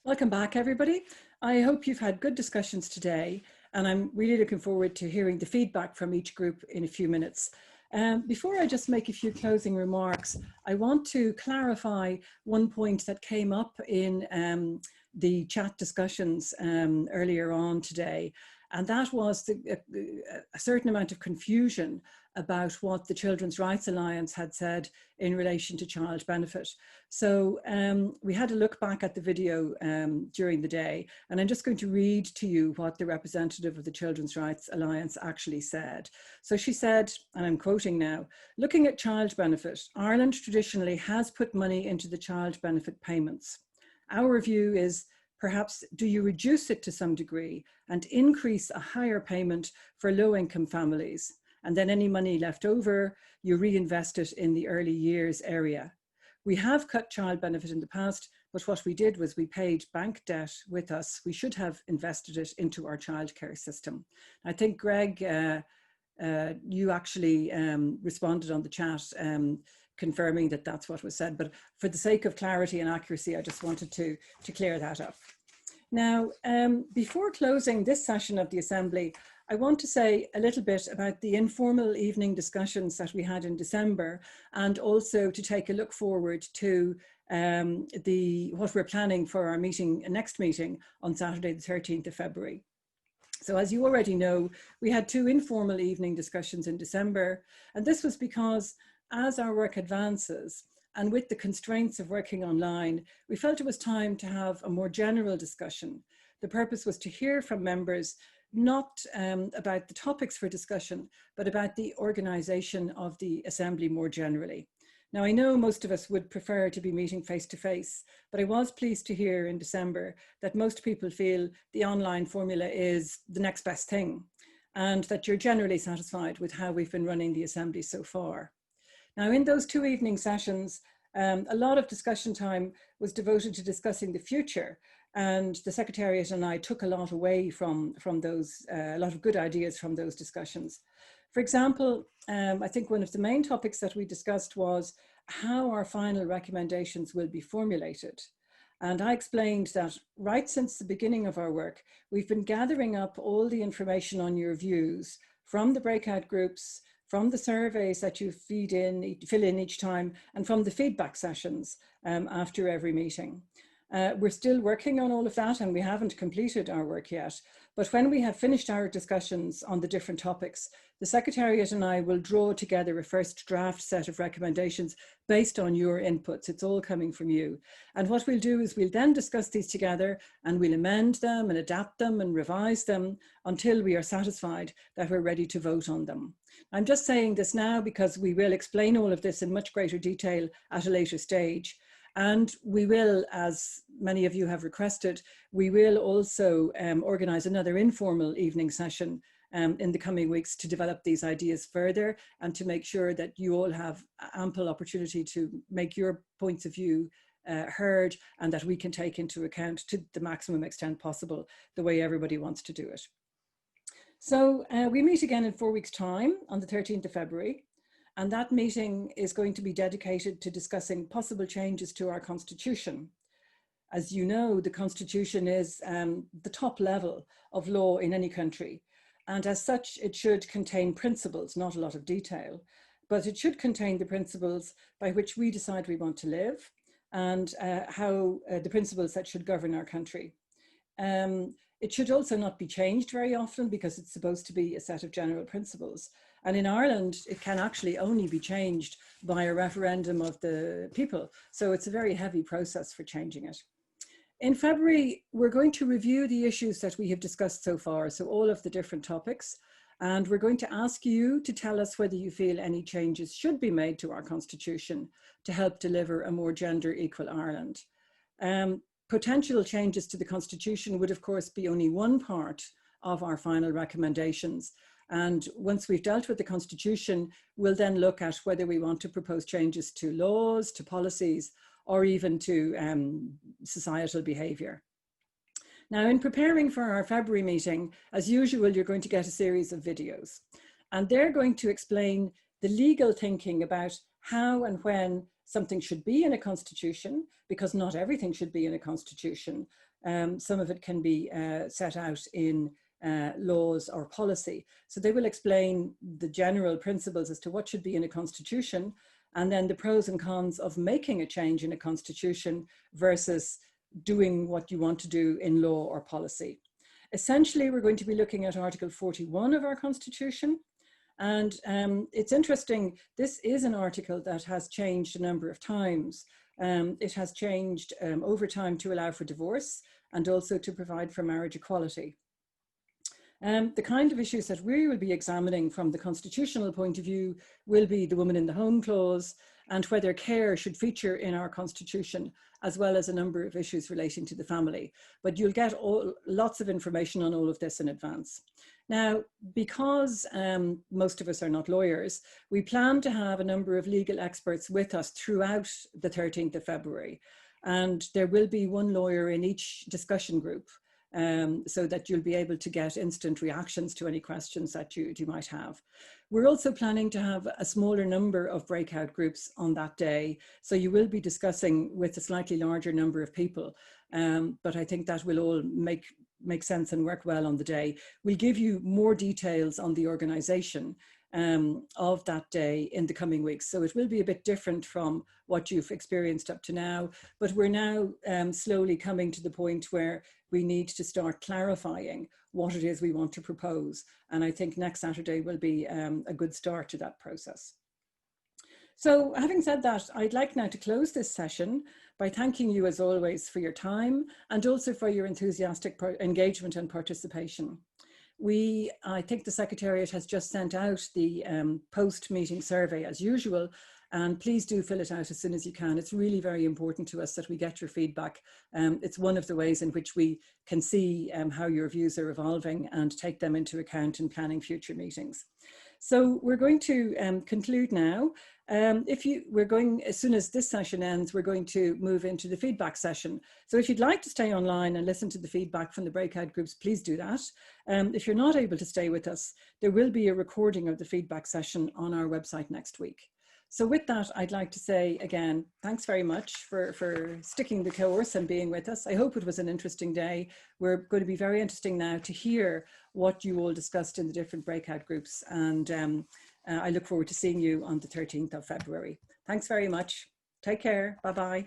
Welcome back, everybody. I hope you've had good discussions today, and I'm really looking forward to hearing the feedback from each group in a few minutes. Before I just make a few closing remarks, I want to clarify one point that came up in the chat discussions earlier on today, and that was a certain amount of confusion about what the Children's Rights Alliance had said in relation to child benefit. So we had a look back at the video during the day, and I'm just going to read to you what the representative of the Children's Rights Alliance actually said. So she said, and I'm quoting now, "Looking at child benefit, Ireland traditionally has put money into the child benefit payments. Our view is, perhaps, do you reduce it to some degree and increase a higher payment for low-income families? And then any money left over, you reinvest it in the early years area. We have cut child benefit in the past, but what we did was we paid bank debt with us. We should have invested it into our childcare system." I think, Greg, you actually responded on the chat confirming that that's what was said. But for the sake of clarity and accuracy, I just wanted to clear that up. Now, before closing this session of the Assembly, I want to say a little bit about the informal evening discussions that we had in December, and also to take a look forward to what we're planning for our next meeting on Saturday, the 13th of February. So as you already know, we had two informal evening discussions in December, and this was because as our work advances, and with the constraints of working online, we felt it was time to have a more general discussion. The purpose was to hear from members not about the topics for discussion, but about the organisation of the Assembly more generally. Now, I know most of us would prefer to be meeting face-to-face, but I was pleased to hear in December that most people feel the online formula is the next best thing, and that you're generally satisfied with how we've been running the Assembly so far. Now, in those two evening sessions, a lot of discussion time was devoted to discussing the future, and the Secretariat and I took a lot away from those, a lot of good ideas from those discussions. For example, I think one of the main topics that we discussed was how our final recommendations will be formulated. And I explained that right since the beginning of our work, we've been gathering up all the information on your views from the breakout groups, from the surveys that you fill in each time, and from the feedback sessions after every meeting. We're still working on all of that, and we haven't completed our work yet. But when we have finished our discussions on the different topics, the Secretariat and I will draw together a first draft set of recommendations based on your inputs. It's all coming from you. And what we'll do is we'll then discuss these together, and we'll amend them and adapt them and revise them until we are satisfied that we're ready to vote on them. I'm just saying this now because we will explain all of this in much greater detail at a later stage. And we will, as many of you have requested, we will also organise another informal evening session in the coming weeks to develop these ideas further and to make sure that you all have ample opportunity to make your points of view heard, and that we can take into account to the maximum extent possible the way everybody wants to do it. So we meet again in 4 weeks' time on the 13th of February. And that meeting is going to be dedicated to discussing possible changes to our Constitution. As you know, the Constitution is the top level of law in any country. And as such, it should contain principles, not a lot of detail, but it should contain the principles by which we decide we want to live, and how the principles that should govern our country. It should also not be changed very often because it's supposed to be a set of general principles. And in Ireland, it can actually only be changed by a referendum of the people. So it's a very heavy process for changing it. In February, we're going to review the issues that we have discussed so far, so all of the different topics. And we're going to ask you to tell us whether you feel any changes should be made to our Constitution to help deliver a more gender equal Ireland. Potential changes to the Constitution would, of course, be only one part of our final recommendations. And once we've dealt with the Constitution, we'll then look at whether we want to propose changes to laws, to policies, or even to societal behaviour. Now, in preparing for our February meeting, as usual, you're going to get a series of videos. And they're going to explain the legal thinking about how and when something should be in a constitution, because not everything should be in a constitution, Some of it can be set out in laws or policy. So they will explain the general principles as to what should be in a constitution, and then the pros and cons of making a change in a constitution versus doing what you want to do in law or policy. Essentially, we're going to be looking at Article 41 of our Constitution. And it's interesting, this is an article that has changed a number of times. It has changed over time to allow for divorce and also to provide for marriage equality. The kind of issues that we will be examining from the constitutional point of view will be the Woman in the Home Clause and whether care should feature in our constitution, as well as a number of issues relating to the family. But you'll get lots of information on all of this in advance. Now, because most of us are not lawyers, we plan to have a number of legal experts with us throughout the 13th of February. And there will be one lawyer in each discussion group, so that you'll be able to get instant reactions to any questions that you might have. We're also planning to have a smaller number of breakout groups on that day. So you will be discussing with a slightly larger number of people. But I think that will all make sense and work well on the day. We'll give you more details on the organization of that day in the coming weeks. So it will be a bit different from what you've experienced up to now, but we're now slowly coming to the point where we need to start clarifying what it is we want to propose. And I think next Saturday will be a good start to that process. So having said that, I'd like now to close this session by thanking you as always for your time and also for your enthusiastic engagement and participation. I think the Secretariat has just sent out the post-meeting survey as usual, and please do fill it out as soon as you can. It's really very important to us that we get your feedback. It's one of the ways in which we can see how your views are evolving and take them into account in planning future meetings. So we're going to conclude now. As soon as this session ends, we're going to move into the feedback session. So if you'd like to stay online and listen to the feedback from the breakout groups, please do that. If you're not able to stay with us, there will be a recording of the feedback session on our website next week. So with that, I'd like to say again, thanks very much for sticking the course and being with us. I hope it was an interesting day. We're going to be very interesting now to hear what you all discussed in the different breakout groups. And I look forward to seeing you on the 13th of February. Thanks very much. Take care. Bye-bye.